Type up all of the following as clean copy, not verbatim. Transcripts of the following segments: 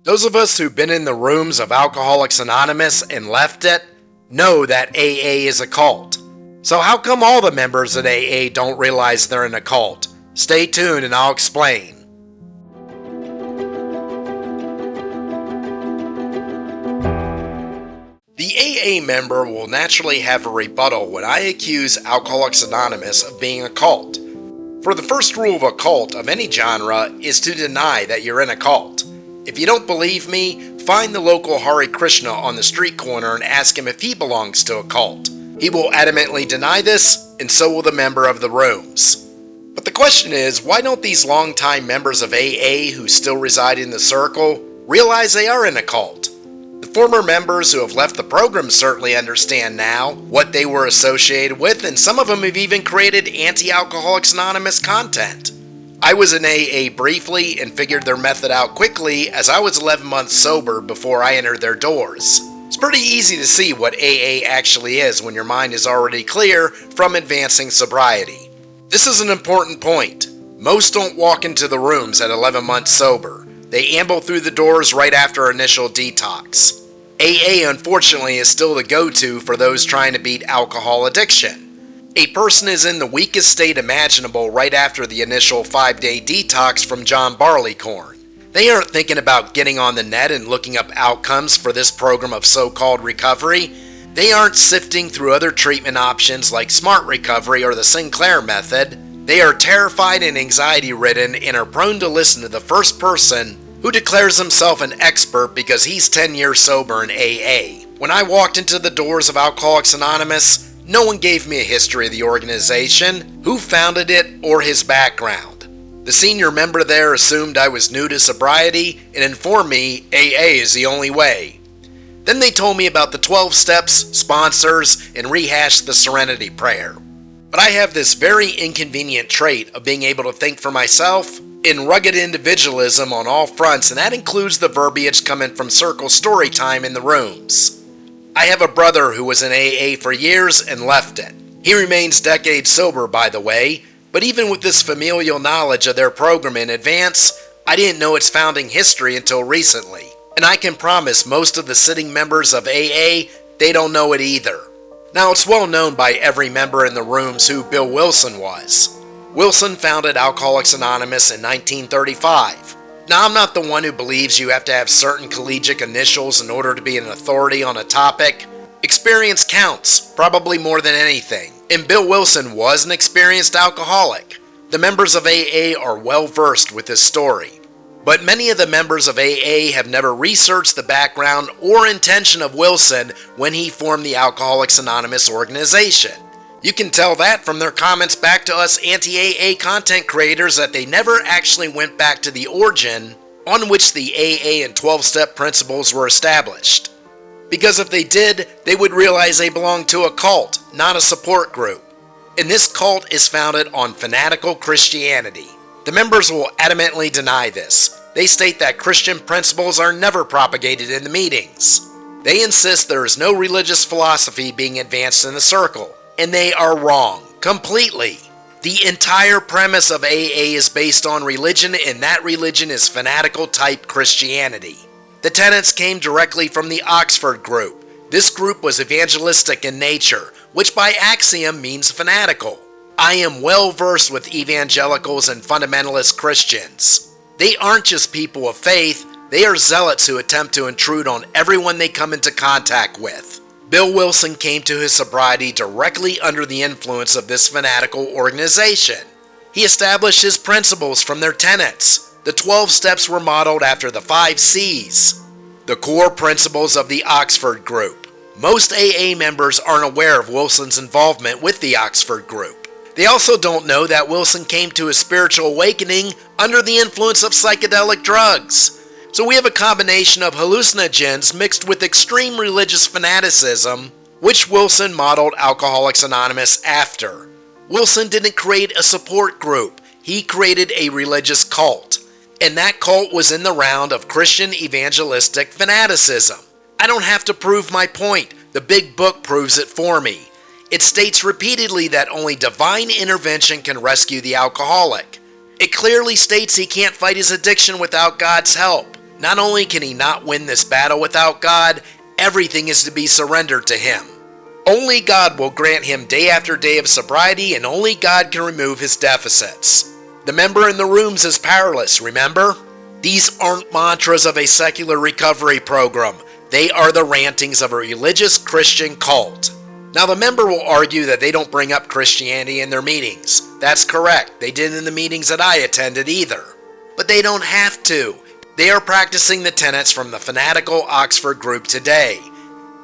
Those of us who've been in the rooms of Alcoholics Anonymous and left it know that AA is a cult. So how come all the members at AA don't realize they're in a cult? Stay tuned and I'll explain. The AA member will naturally have a rebuttal when I accuse Alcoholics Anonymous of being a cult. For the first rule of a cult of any genre is to deny that you're in a cult. If you don't believe me, find the local Hare Krishna on the street corner and ask him if he belongs to a cult. He will adamantly deny this, and so will the member of the rooms. But the question is, why don't these longtime members of AA who still reside in the circle realize they are in a cult? The former members who have left the program certainly understand now what they were associated with, and some of them have even created anti-Alcoholics Anonymous content. I was in AA briefly and figured their method out quickly as I was 11 months sober before I entered their doors. It's pretty easy to see what AA actually is when your mind is already clear from advancing sobriety. This is an important point. Most don't walk into the rooms at 11 months sober. They amble through the doors right after initial detox. AA, unfortunately, is still the go-to for those trying to beat alcohol addiction. A person is in the weakest state imaginable right after the initial 5-day detox from John Barleycorn. They aren't thinking about getting on the net and looking up outcomes for this program of so-called recovery. They aren't sifting through other treatment options like Smart Recovery or the Sinclair method. They are terrified and anxiety-ridden and are prone to listen to the first person who declares himself an expert because he's 10 years sober in AA. When I walked into the doors of Alcoholics Anonymous, no one gave me a history of the organization, who founded it, or his background. The senior member there assumed I was new to sobriety and informed me AA is the only way. Then they told me about the 12 steps, sponsors, and rehashed the Serenity Prayer. But I have this very inconvenient trait of being able to think for myself in rugged individualism on all fronts, and that includes the verbiage coming from Circle Storytime in the rooms. I have a brother who was in AA for years and left it. He remains decades sober, by the way, but even with this familial knowledge of their program in advance, I didn't know its founding history until recently. And I can promise most of the sitting members of AA, they don't know it either. Now, it's well known by every member in the rooms who Bill Wilson was. Wilson founded Alcoholics Anonymous in 1935. Now, I'm not the one who believes you have to have certain collegiate initials in order to be an authority on a topic. Experience counts, probably more than anything. And Bill Wilson was an experienced alcoholic. The members of AA are well versed with his story. But many of the members of AA have never researched the background or intention of Wilson when he formed the Alcoholics Anonymous organization. You can tell that from their comments back to us anti-AA content creators that they never actually went back to the origin on which the AA and 12-step principles were established. Because if they did, they would realize they belonged to a cult, not a support group. And this cult is founded on fanatical Christianity. The members will adamantly deny this. They state that Christian principles are never propagated in the meetings. They insist there is no religious philosophy being advanced in the circle. And they are wrong, completely. The entire premise of AA is based on religion, and that religion is fanatical type Christianity. The tenets came directly from the Oxford group. This group was evangelistic in nature, which by axiom means fanatical. I am well versed with evangelicals and fundamentalist Christians. They aren't just people of faith, they are zealots who attempt to intrude on everyone they come into contact with. Bill Wilson came to his sobriety directly under the influence of this fanatical organization. He established his principles from their tenets. The 12 steps were modeled after the 5 C's, the core principles of the Oxford group. Most AA members aren't aware of Wilson's involvement with the Oxford group. They also don't know that Wilson came to his spiritual awakening under the influence of psychedelic drugs. So we have a combination of hallucinogens mixed with extreme religious fanaticism, which Wilson modeled Alcoholics Anonymous after. Wilson didn't create a support group, he created a religious cult. And that cult was in the round of Christian evangelistic fanaticism. I don't have to prove my point, the big book proves it for me. It states repeatedly that only divine intervention can rescue the alcoholic. It clearly states he can't fight his addiction without God's help. Not only can he not win this battle without God, everything is to be surrendered to him. Only God will grant him day after day of sobriety, and only God can remove his deficits. The member in the rooms is powerless, remember? These aren't mantras of a secular recovery program. They are the rantings of a religious Christian cult. Now the member will argue that they don't bring up Christianity in their meetings. That's correct. They didn't in the meetings that I attended either. But they don't have to. They are practicing the tenets from the fanatical Oxford group today.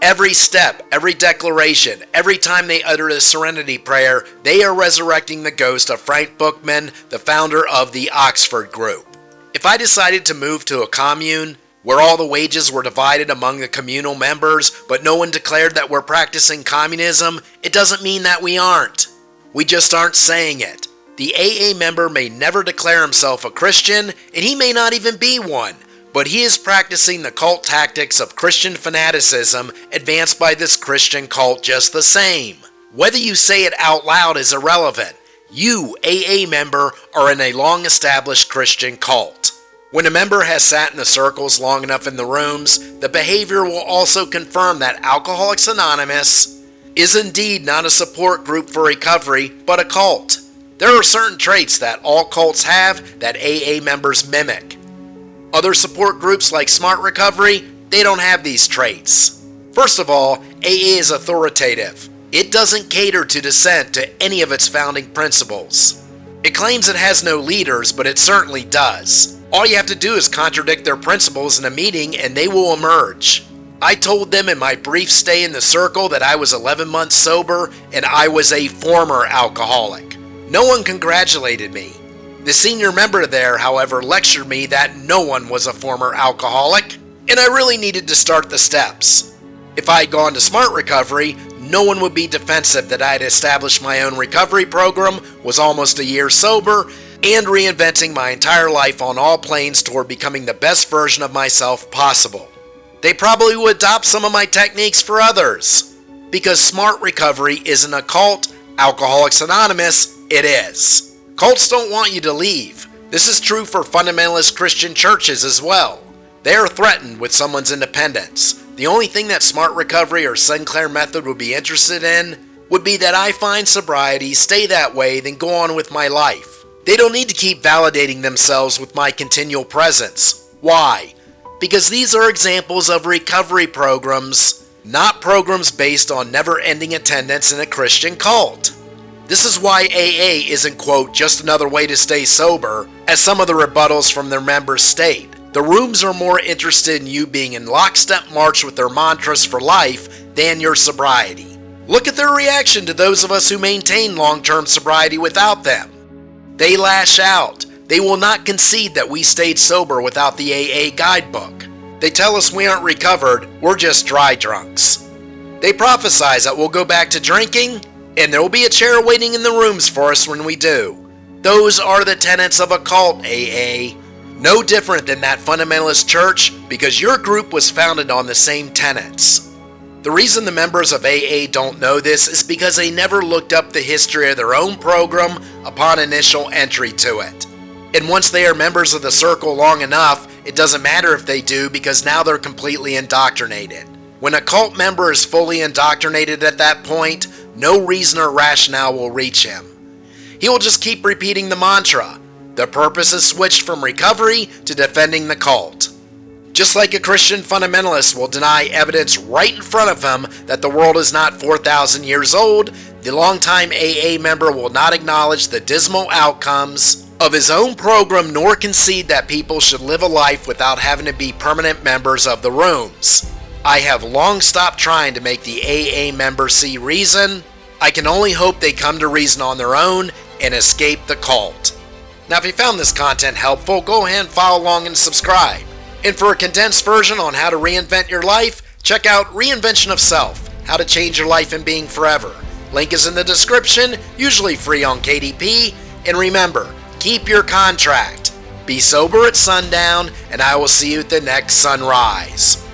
Every step, every declaration, every time they utter the serenity prayer, they are resurrecting the ghost of Frank Bookman, the founder of the Oxford group. If I decided to move to a commune, where all the wages were divided among the communal members, but no one declared that we're practicing communism, it doesn't mean that we aren't. We just aren't saying it. The AA member may never declare himself a Christian, and he may not even be one, but he is practicing the cult tactics of Christian fanaticism advanced by this Christian cult just the same. Whether you say it out loud is irrelevant. You, AA member, are in a long-established Christian cult. When a member has sat in the circles long enough in the rooms, the behavior will also confirm that Alcoholics Anonymous is indeed not a support group for recovery, but a cult. There are certain traits that all cults have that AA members mimic. Other support groups like Smart Recovery, they don't have these traits. First of all, AA is authoritative. It doesn't cater to dissent to any of its founding principles. It claims it has no leaders, but it certainly does. All you have to do is contradict their principles in a meeting and they will emerge. I told them in my brief stay in the circle that I was 11 months sober and I was a former alcoholic. No one congratulated me. The senior member there, however, lectured me that no one was a former alcoholic, and I really needed to start the steps. If I had gone to Smart Recovery, no one would be defensive that I had established my own recovery program, was almost a year sober, and reinventing my entire life on all planes toward becoming the best version of myself possible. They probably would adopt some of my techniques for others. Because Smart Recovery isn't a cult, Alcoholics Anonymous, it is. Cults don't want you to leave. This is true for fundamentalist Christian churches as well. They are threatened with someone's independence. The only thing that Smart Recovery or Sinclair Method would be interested in would be that I find sobriety, stay that way, then go on with my life. They don't need to keep validating themselves with my continual presence. Why? Because these are examples of recovery programs, not programs based on never-ending attendance in a Christian cult. This is why AA isn't, quote, just another way to stay sober, as some of the rebuttals from their members state. The rooms are more interested in you being in lockstep march with their mantras for life than your sobriety. Look at their reaction to those of us who maintain long-term sobriety without them. They lash out. They will not concede that we stayed sober without the AA guidebook. They tell us we aren't recovered, we're just dry drunks. They prophesize that we'll go back to drinking, and there will be a chair waiting in the rooms for us when we do. Those are the tenets of a cult, AA. No different than that fundamentalist church, because your group was founded on the same tenets. The reason the members of AA don't know this is because they never looked up the history of their own program upon initial entry to it. And once they are members of the circle long enough, it doesn't matter if they do, because now they're completely indoctrinated. When a cult member is fully indoctrinated at that point, no reason or rationale will reach him. He will just keep repeating the mantra. The purpose is switched from recovery to defending the cult. Just like a Christian fundamentalist will deny evidence right in front of him that the world is not 4,000 years old, the longtime AA member will not acknowledge the dismal outcomes of his own program nor concede that people should live a life without having to be permanent members of the rooms. I have long stopped trying to make the AA members see reason. I can only hope they come to reason on their own and escape the cult. Now if you found this content helpful, go ahead and follow along and subscribe. And for a condensed version on how to reinvent your life, check out Reinvention of Self, How to Change Your Life and Being Forever. Link is in the description, usually free on KDP. And remember, keep your contract. Be sober at sundown, and I will see you at the next sunrise.